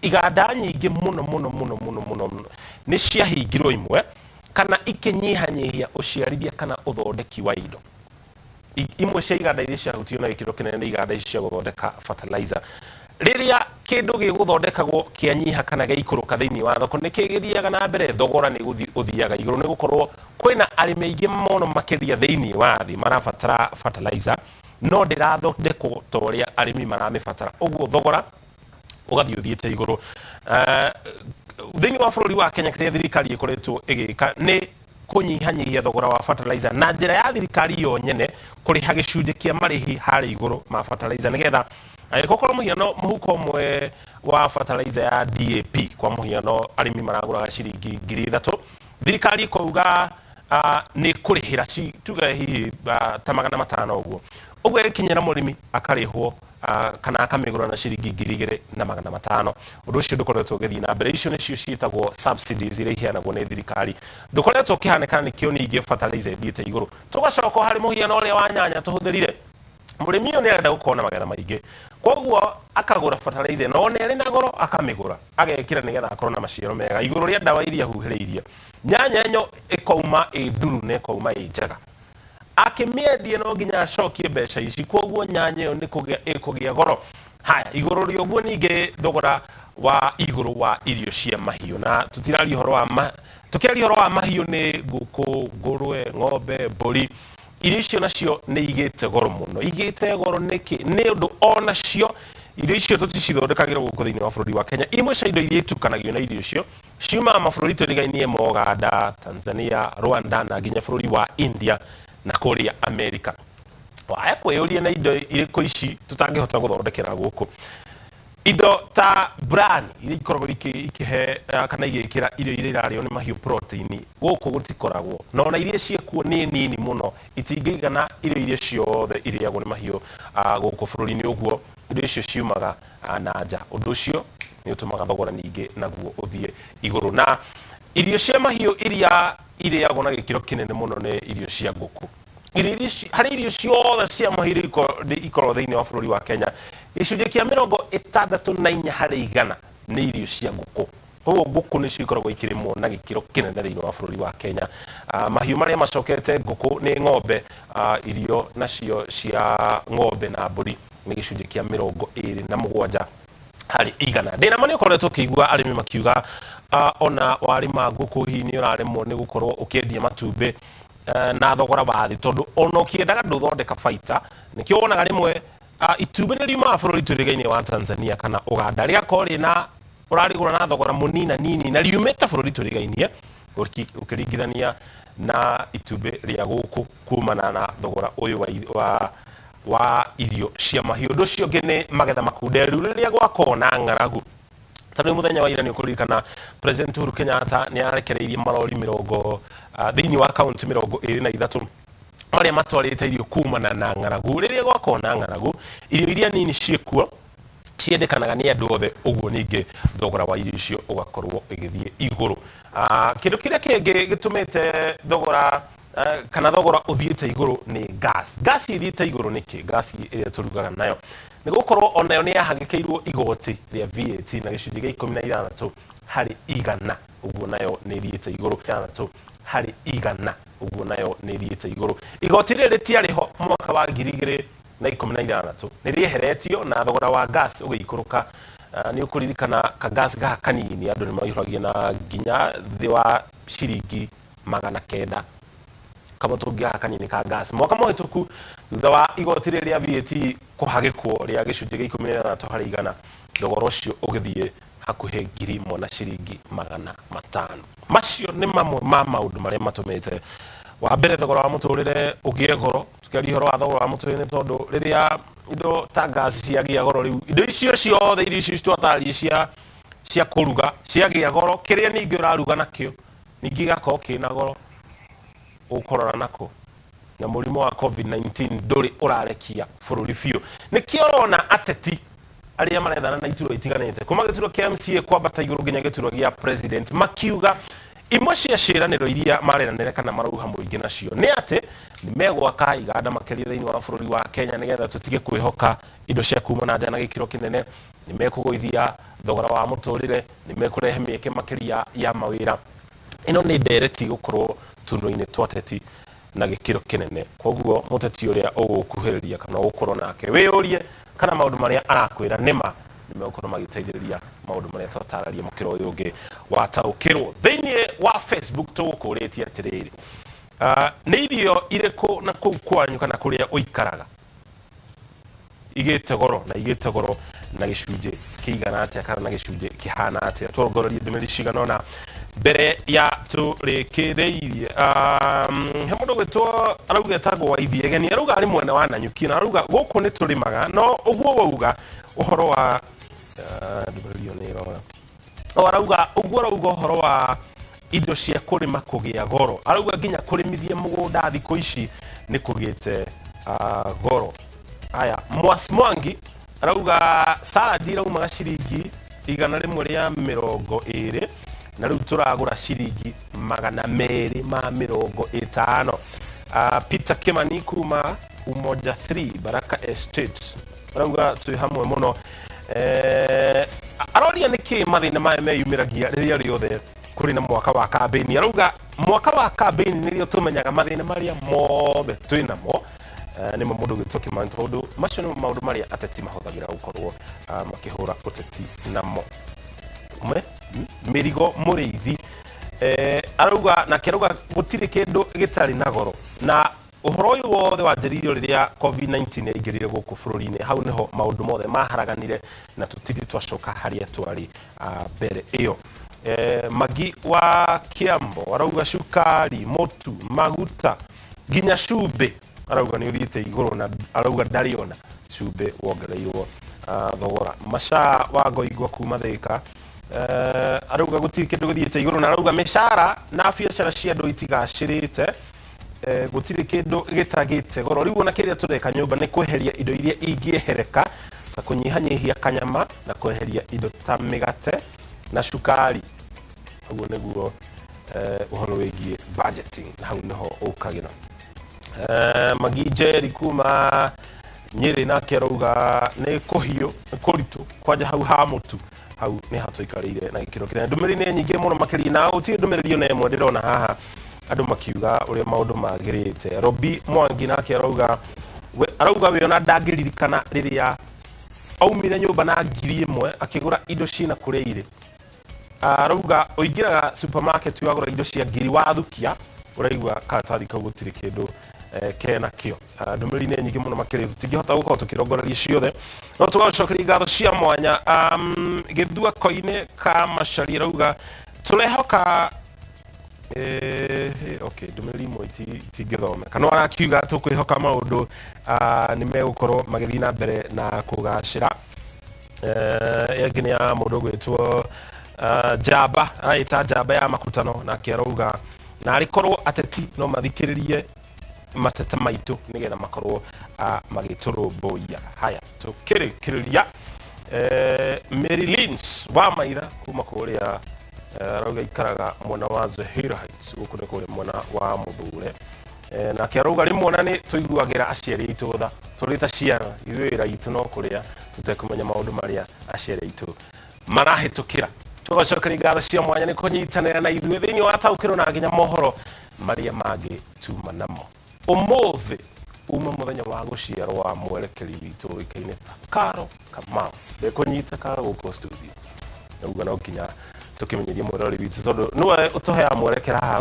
iganda nyingĩ mũno nĩ ciahingirwo imwe kana ikinyihanyihia uciarithia kana uthondeki wa indo. Imwe cia iganda iria ciahutio na gĩkĩro kĩnene nĩ iganda ici cia gũthondeka fertilizer. Rĩrĩa kĩndũ gĩgũthondekagwo kĩanyiha kana gĩikũrũka thĩinĩ wa thoko nĩ kĩgĩthiaga na mbere thogora nĩ ũthiaga igũrũ, nĩ gũkorwo kwĩna arĩmi aingĩ mũno makĩria thĩinĩ wa thĩ marabatara fertilizer no ndĩrathondekwo ta ũrĩa arĩmi maramĩbatara, ũguo thogora ũgathiĩ ũthiĩte igũrũ. Thĩinĩ wa bũrũri wa Kenya kĩrĩa thirikari ĩkoretwo ĩgĩka nĩ kũnyihanyihia thogora wa fertilizer na njĩra ya thirikari yo nyene kũrĩha gĩcunjĩ kĩa marĩhi harĩ igũrũ ma fertilizer, nĩgetha angĩkorwo mũhiano mũhuko ũmwe wa fertilizer ya DAP kwa mũhiano arĩmi maragũraga ciringi 3,000, thirikari ĩkauga nĩ kũrĩhĩra tuge hihi ta 500 ũguo, ũguo ĩkinyĩra mũrĩmi akarĩhwo kana akamĩgũra na ciringi 2,500. Ũndũ ũcio ndũkoretwo ũgĩthiĩ na mbere. Icio nĩcio ciĩtagwo subsidies iria iheanagwo nĩ thirikari. Ndũkoretwo ũkĩhanĩka nĩkĩo ningĩ fertilizer ĩthiĩte igũrũ. Tũgacoka harĩ mũhiano ũrĩa wa nyanya tũhũthĩrire, mũrĩmi ũyũ nĩ arenda gũkorwo na magetha maingĩ, koguo akagũra fertilizer no nĩ arĩ na goro akamĩgũra agekĩra nĩgetha akorwo na maciaro mega igũrũ rĩa ndawa iria huhĩrĩirie. Nyanya ĩno ĩkauma ĩ nduru na ĩkauma ĩ njega, akĩmĩendia no nginya acokie mbeca ici, koguo nyanya ĩyo nĩ ĩkũgĩa goro. Haya, igũrũ rĩa ũguo ningĩ thogora wa igũrũ wa irio cia mahiũ, na tũkĩaria ũhoro wa mahiũ nĩ ngũkũ, ngũrwe, ng'ombe, mbũri. Irio icio nacio nĩ igĩte goro mũno. Igĩte goro nĩkĩ? Nĩ ũndũ ona cio irio icio tũticithondekagĩra gũkũ thĩinĩ wa bũrũri wa Kenya. Imwe cia indo iria itukanagio na irio icio ciumaga mabũrũri tũrigainie ma Uganda, Tanzania, Rwanda na nginya bũrũri wa India na kũrĩa Amerika. Waya kwĩyũria na indo irĩkũ ici tũtangĩhota gũthondekera gũkũ. Indo ta brani iria ikoragwo ikĩhe kana igĩkĩra irio iria irarĩo nĩ mahiũ protein gũkũ gũtikoragwo, no na iria ciekuo nĩ nini mũno itingĩigana irio iria ciothe irĩagwo nĩ mahiũ gũkũ bũrũri-inĩ, ũguo indo icio ciumaga na nja. Ũndũ ũcio nĩ ũtũmaga thogora ningĩ naguo ũthiĩ igũrũ, na irio cia mahiũ iria irĩagwo na gĩkĩro kĩnene mũno nĩ irio cia ngũkũ. Harĩ irio ciothe cia mahiũ ikoragwo thĩinĩ wa bũrũri wa Kenya, gĩcunjĩ kĩa 64 harĩ 100 nĩ irio cia ngũkũ. Koguo ngũkũ nĩcio ikoragwo ikĩrĩmwo na gĩkĩro kĩnene thĩinĩ wa bũrũri wa Kenya. Mahiũ marĩa macokete ngũkũ nĩ ng'ombe, irio nacio cia ng'ombe na mbũri nĩ gĩcunjĩ kĩa 27 harĩ 100. Ndĩna ma nĩ ũkoretwo ũkĩigua arĩmi makiuga ona warĩma ngũkũ hihi nĩ ũraremwo nĩ gũkorwo ũkĩendia matumbĩ na thogora wa thĩ, tondũ ona ũkĩendaga ndũthondeka baita. Nĩkĩo wonaga rĩmwe itumbĩ nĩ riumaga bũrũri tũrigainie wa Tanzania kana Uganda, rĩakorwo rĩna ũrarĩgũra na thogora mũnina na riumĩte bũrũri tũrigainie ũkĩringithania na itumbĩ rĩa gũkũ kumana na thogora ũyũ wa irio cia mahiũ. Ũndũ ũcio ũngĩ nĩ magetha makunderu rĩrĩa gwakorwo na ng'aragu. Tondũ mũthenya wa ira nĩ ũkũririkana President Uhuru Kenyatta nĩ arekereirie marori thĩinĩ wa kaunti 23 arĩa matwarĩte irio kumana na ng'aragu. Rĩrĩa gwakorwo na ng'aragu, irio iria nini ciekuo ciendekanaga nĩ andũ othe, ũguo ningĩ thogora wa irio icio ũgakorwo ĩgĩthiĩ igũrũ. Kĩndũ kĩrĩa kĩngĩ gĩtũmĩte thogora kana thogora ũthiĩte igũrũ nĩ gas. Gas ĩthiĩte igũrũ nĩkĩ? Gas ĩrĩa tũrugaga nayo nĩ gũkorwo onayo nĩ yahagĩkĩirwo igoti rĩa VAT na gĩcunjĩ gĩa 16 harĩ 100, ũguo nayo nĩ ĩthiĩte igũrũ. 6 harĩ 100, ũguo nayo nĩ ĩthiĩte igũrũ. Igoti rĩrĩ rĩtiarĩho mwaka wa 2016 nĩ rĩeheretio na thogora wa gas ũgĩikũrũka. Nĩ ũkũririkana ka gas gaka kanini andũ nĩ maihũragia na nginya thĩ wa ciringi 900 kamũtũngi gaka kanini ka gas. Mwaka mũhĩtũku thutha wa igoti rĩrĩ rĩa VAT kũhagĩkwo rĩa gĩcunjĩ gĩa 16 harĩ 100, thogora ũcio ũgĩthiĩ hakuhĩ 1,000 na ciringi 500. Macio nĩ mamwe ma maũndũ marĩa matũmĩte wa mbere thogora wa mũtũrĩre ũgĩe goro. Tũkĩaria ũhoro wa thogora wa mũtũrĩre tondũ rĩrĩa indo ta gas ciagĩa goro, rĩu indo icio ciothe irio icio twatariĩ cia kũruga ciagĩa goro, kĩrĩa ningĩ ũraruga nakĩo ningĩ gĩgakorwo kĩna goro, ũkorora nako na mũrimũ wa COVID-19 ndũrĩ ũrarekia bũrũri biũ. Nĩkĩo ũrona ateti arĩa marethana na iturwa itiganĩte kuma gĩturwa kĩa MCA kwambata igũrũ nginya gĩturwa gĩa president makiuga imwe cia ciĩranĩro iria mareranĩre kana marauha mũingĩ nacio nĩ atĩ nĩ megwaka iganda makĩria thĩinĩ wa bũrũri wa Kenya nĩgetha tũtige kwĩhoka indo cia kuma na nja na gĩkĩro kĩnene, nĩ mekũgũithia thogora wa mũtũrĩre, nĩ mekũrehe mĩeke makĩria ya mawĩra. Ĩno nĩ ndereti gũkorwo tũnũ-inĩ twa ũteti na gĩkĩro kĩnene. Koguo mũteti ũrĩa ũgũkuhĩrĩria kana ũgũkorwo nake wĩyũrie kana maũndũ marĩa arakwĩra nĩma nĩ megũkorwo magĩteithĩrĩria maũndũ marĩa twatararia mũkĩro ũyũ ũngĩ wataũkĩrwo. Thĩinĩ wa Facebook tũgũkũrĩtie atĩrĩrĩ, nĩ irio irĩkũ na kũu kwanyu kana kũrĩa ũikaraga igĩte goro na gĩcunjĩ kĩigana atĩa kana na gĩcunjĩ kĩhana atĩa? Tũrongorerie ndũmĩrĩri cigana ũna mbere ya tũrĩkĩrĩirie. He mũndũ gwĩtwo arauga etagwo Waithiegeni, arauga arĩ mwena wa Nanyuki na arauga gũkũ nĩ tũrĩmaga no ũguo wauga ũhoro wa ndũmĩrĩri nĩ ĩrora arauga ũguo arauga ũhoro wa indo cia kũrĩma kũgĩa goro, arauga nginya kũrĩmithia mũgũnda thikũ ici nĩ kũgĩte goro. Aya, Mwasi Mwangi arauga saladi iraumaga ciringi 120 na rĩu tũragũra ciringi 250. Peter Kimani kuma Umoja 3 Baraka Estates arauga twĩ hamwe mũno. Aroria nĩkĩ mathĩna maya meyumĩragia rĩrĩa rĩothe kũrĩ na mwaka wa kambĩni. Arauga mwaka wa kambĩni nĩrĩo tũmenyaga mathĩna marĩa mothe twĩ namo. Nĩmo mũndũ gwĩtwo Kimani, tondũ macio nĩmo maũndũ marĩa ateti mahũthagĩra gũkorwo makĩhũra ũteti namo. Mĩrigo mũrĩithi arauga nake arauga gũtirĩ kĩndũ gĩtarĩ na goro, na ũhoro ũyũ wothe wanjĩrĩirio rĩrĩa COVID-19 yaingĩrire gũkũ bũrũri-inĩ. Hau nĩho maũndũ mothe maharaganire na tũtirĩ twacoka harĩa twarĩ mbere ĩyo. Magi wa Kiambo arauga cukari, mũtu, maguta nginya cumbĩ arauga nĩ ũthiĩte igũrũ na arauga ndarĩ ona cumbĩ wongereirwo thogora. Macaa wa Ngoigwa kuma Thĩka arauga gũtirĩ kĩndũ gĩthiĩte igũrũ na arauga mĩcara na biacara cia andũ itigacĩrĩte, gũtirĩ kĩndũ gĩtagĩte goro. Rĩu ona kĩrĩa tũreka nyũmba nĩ kweheria indo iria ingĩehereka ta kũnyihanyihia kanyama na kweheria indo ta mĩgate na cukari. Ũguo nĩguo ũhoro wĩgiĩ budgeting, na hau nĩho ũkagĩra. Magi Njeri kuma Nyĩrĩ nake arauga nĩ kũhiũ nĩ kũritũ kwanja hau ha mũtu, hau nĩ hatũikarĩire na gĩkĩro kĩnene. Ndũmĩrĩri nĩ nyingĩ mũno makĩria na gũtirĩ ndũmĩrĩri ona ĩmwe ndĩrona haha andũ makiuga ũrĩa maũndũ magĩrĩte. Robi Mwangi nake arauga we ona ndangĩririkana rĩrĩa aumire nyũmba na 1,000 akĩgũra indo ciĩna kũrĩa irĩ. Arauga ũingĩraga supermarket wagũra indo cia 1,000 wathukia ũraigua karatathi kau gũtirĩ kĩndũ kena kĩo. Ndũmĩrĩri nĩ nyingĩ mũno makĩria tũtingĩhota gũkorwo tũkĩrongoreria ciothe, no tũgacokeria ngatho cia mwanya. Gĩthua Koine ka Macari arauga tũrehoka ndũmĩrĩri imwe itingĩthomeka no arakiuga tũkwĩhoka maũndũ nĩ megũkorwo magĩthiĩ na mbere na kũgacĩra. Ĩngĩ nĩ ya mũndũ gwĩtwo Njamba araita Njamba ya Makutano nake arauga na arĩkorwo ateti no mathikĩrĩrie mateta maitũ nĩgetha makorwo magĩtũrũmbũiya. Haya, tũkĩrĩkĩrĩria. Mary Lins wa Maitha kuma kũrĩa arauga ikaraga mwena wa Zahira Heights gũkũ nĩ kũrĩa mwena wa Mũthure. Nake arauga rĩmwe na nĩ tũiguagĩra aciari aitũ tha tũrĩ ta ciana ithuĩ aitũ no kũrĩa tũtekũmenya maũndũ marĩa aciari aitũ marahĩtũkĩra. Tũgacokeria ngatho cia mwanya nĩ kũnyitanĩra na ithuĩ thĩinĩ wa taũkĩrwo na nginya mohoro marĩa mangĩ tuma namo. Ũmũthĩ uma mũthenya wa gũciarwo wa mwerekeri witũ ũĩkaine ta Karo Kamau ndekũnyita Karo gũkũ studio. Ũguo no nginya tũkĩmenyeria mwĩrori witũ tondũ nĩwe ũtũheaga mwerekera haha